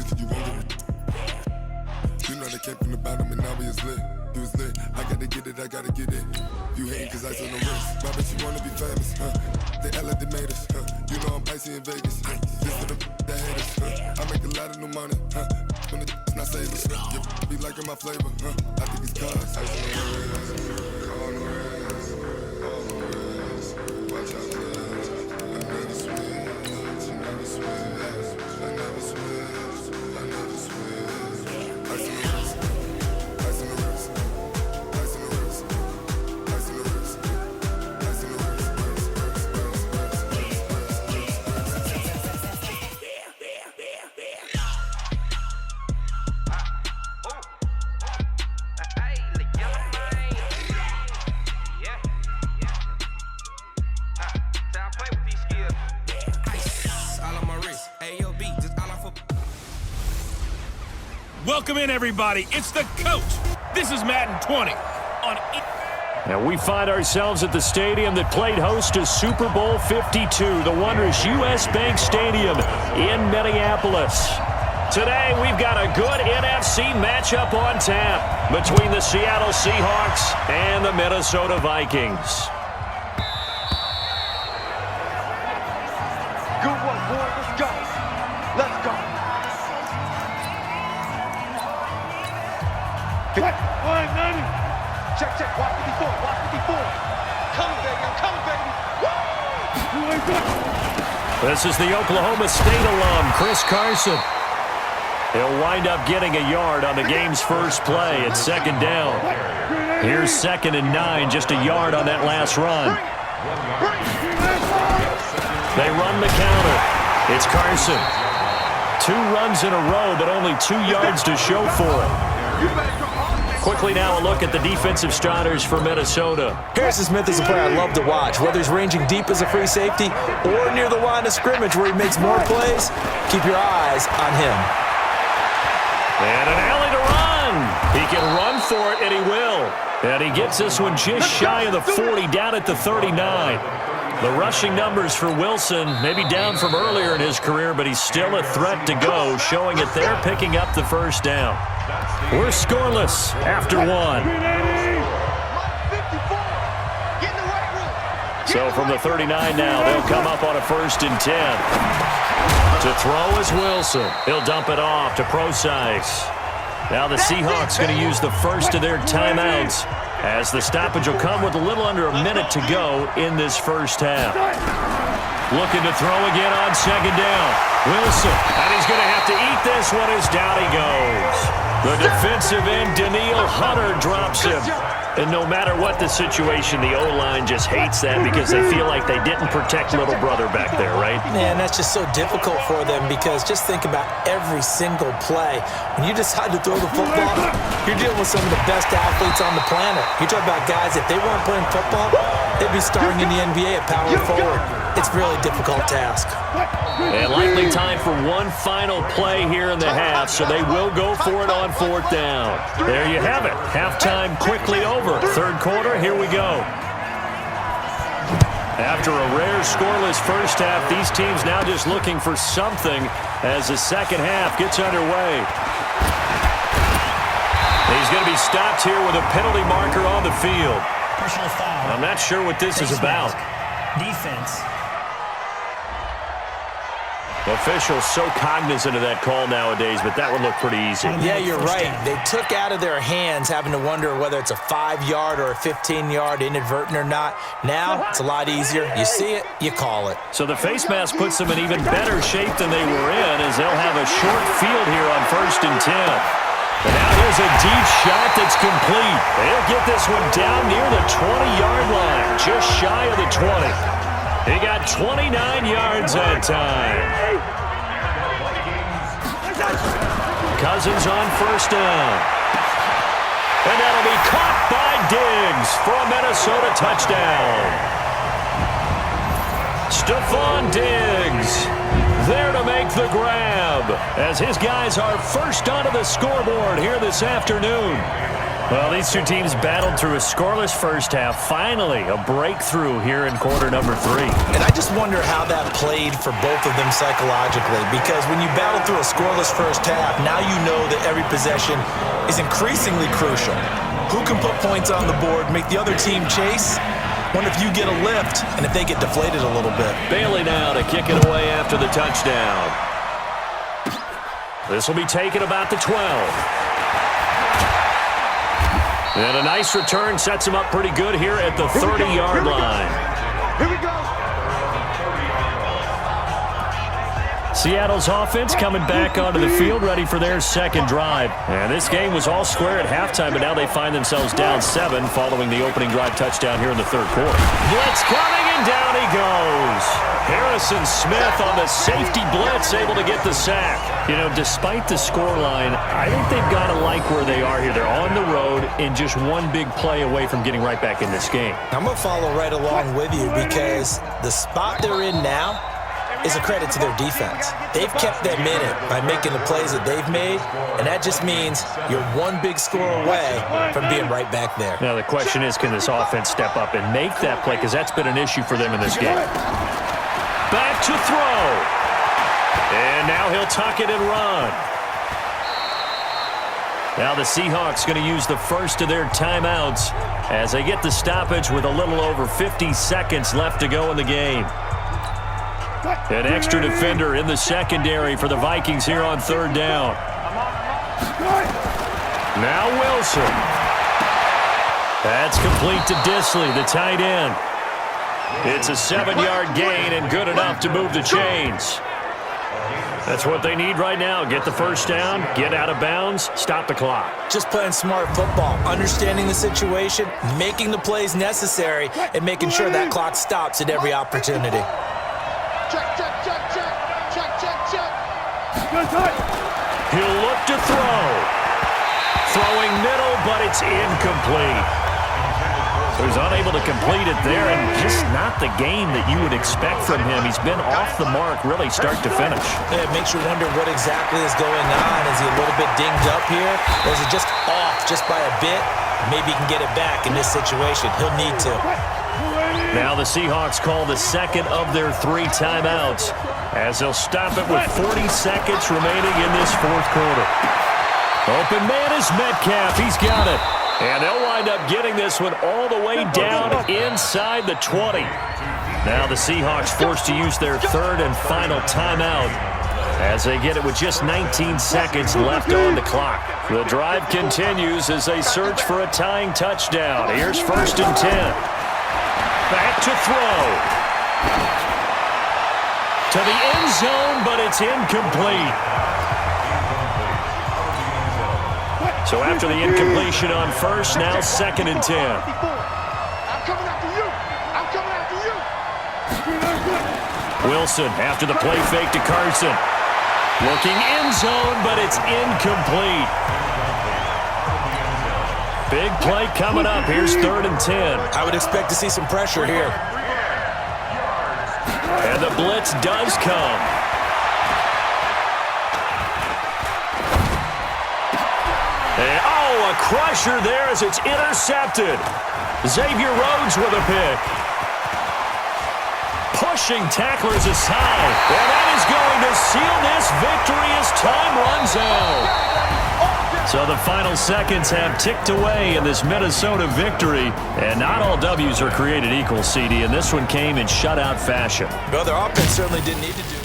switch, you won't get it. You know they came from the bottom and now we is lit. You was lit, I gotta get it, I gotta get it. You hating cause ice on the wrist. Why bet you wanna be famous, huh? They LA they made us, huh? You know I'm icy in Vegas, huh? This for the haters, huh? I make a lot of new money, huh? When the not save us, you be liking my flavor, huh? I think it's cause ice on the wrist, on the wrist, on the wrist. Watch out, cuz I never switch, I never switch, I never switch, I never switch. Ice on the wrist, ice on the wrist, ice on the wrist, ice on the wrist, ice on the wrist, Welcome in, everybody. It's the coach. This is Madden 20 on. And we find ourselves at the stadium that played host to Super Bowl 52, the wondrous U.S. Bank Stadium in Minneapolis. Today, we've got a good NFC matchup on tap between the Seattle Seahawks and the Minnesota Vikings. Good one, boy. Let's go. Let's go. What? One, none. Check, check. Watch 54. Watch 54. Coming, baby. I'm coming, baby. Woo! This is the Oklahoma State alum, Chris Carson. He'll wind up getting a yard on the game's first play at second down. Here's 2nd and 9, just a yard on that last run. They run the counter. It's Carson. 2 runs in a row, but only 2 yards to show for it. Quickly now a look at the defensive starters for Minnesota. Harrison Smith is a player I love to watch. Whether he's ranging deep as a free safety or near the line of scrimmage where he makes more plays, keep your eyes on him. And an alley to run. He can run for it, and he will. And he gets this one just shy of the 40, down at the 39. The rushing numbers for Wilson maybe down from earlier in his career, but he's still a threat to go, showing it there, picking up the first down. We're scoreless after 1. So from the 39 now, they'll come up on a 1st and 10. To throw is Wilson. He'll dump it off to Procise. Now the Seahawks going to use the first of their timeouts, as the stoppage will come with a little under a minute to go in this first half. Looking to throw again on 2nd down. Wilson, and he's going to have to eat this one as down he goes. The defensive end, Daniil Hunter, drops him. And no matter what the situation, the O-line just hates that because they feel like they didn't protect little brother back there, right? Man, that's just so difficult for them because just think about every single play. When you decide to throw the football, you're dealing with some of the best athletes on the planet. You talk about guys, if they weren't playing football, they'd be starring in the NBA at power forward. It's a really difficult task. And likely time for one final play here in the half, so they will go for it on 4th down. There you have it. Halftime quickly over. 3rd quarter, here we go. After a rare scoreless first half, these teams now just looking for something as the second half gets underway. He's going to be stopped here with a penalty marker on the field. Personal foul. I'm not sure what this is about. Defense. Officials so cognizant of that call nowadays, but that would look pretty easy. Yeah, you're right. They took out of their hands having to wonder whether it's a 5-yard or a 15-yard inadvertent or not. Now, it's a lot easier. You see it, you call it. So the face mask puts them in even better shape than they were in, as they'll have a short field here on 1st and 10. And now here's a deep shot that's complete. They'll get this one down near the 20-yard line, just shy of the 20. He got 29 yards that time. Cousins on 1st down. And that'll be caught by Diggs for a Minnesota touchdown. Stephon Diggs there to make the grab, as his guys are first onto the scoreboard here this afternoon. Well, these two teams battled through a scoreless first half. Finally, a breakthrough here in quarter number 3. And I just wonder how that played for both of them psychologically, because when you battle through a scoreless first half, now you know that every possession is increasingly crucial. Who can put points on the board, make the other team chase? Wonder if you get a lift and if they get deflated a little bit. Bailey now to kick it away after the touchdown. This will be taken about the 12. And a nice return sets him up pretty good here at the 30-yard line. Here we go. Seattle's offense coming back onto the field, ready for their second drive. And this game was all square at halftime, but now they find themselves down 7 following the opening drive touchdown here in the third quarter. Blitz coming, and down he goes. Harrison Smith on the safety blitz, able to get the sack. You know, despite the scoreline, I think they've got to like where they are here. They're on the road and just one big play away from getting right back in this game. I'm going to follow right along with you because the spot they're in now is a credit to their defense. They've kept them in it by making the plays that they've made, and that just means you're one big score away from being right back there. Now the question is, can this offense step up and make that play? Because that's been an issue for them in this game. Back to throw. And now he'll tuck it and run. Now the Seahawks going to use the first of their timeouts as they get the stoppage with a little over 50 seconds left to go in the game. An extra defender in the secondary for the Vikings here on third down. Now Wilson. That's complete to Disley, the tight end. It's a 7-yard gain and good enough to move the chains. That's what they need right now. Get the first down, get out of bounds, stop the clock. Just playing smart football, understanding the situation, making the plays necessary, and making sure that clock stops at every opportunity. Check, check, check, check. Check, check, check. He'll look to throw. Throwing middle, but it's incomplete. So he's unable to complete it there, and just not the game that you would expect from him. He's been off the mark really start to finish. It makes you wonder what exactly is going on. Is he a little bit dinged up here, or is it just off just by a bit? Maybe he can get it back in this situation. He'll need to. Now the Seahawks call the second of their 3 timeouts as they'll stop it with 40 seconds remaining in this fourth quarter. Open man is Metcalf. He's got it. And they'll wind up getting this one all the way down inside the 20. Now the Seahawks forced to use their third and final timeout as they get it with just 19 seconds left on the clock. The drive continues as they search for a tying touchdown. Here's 1st and 10. Back to throw. To the end zone, but it's incomplete. So after the incompletion on first, now 2nd and 10. I'm coming after you. I'm coming after you. Wilson after the play fake to Carson. Looking end zone, but it's incomplete. Big play coming up. Here's 3rd and 10. I would expect to see some pressure here. And the blitz does come. And, oh, a crusher there as it's intercepted. Xavier Rhodes with a pick. Pushing tacklers aside. And that is going to seal this victory as time runs out. So the final seconds have ticked away in this Minnesota victory. And not all W's are created equal, CD, and this one came in shutout fashion. Well, their offense certainly didn't need to do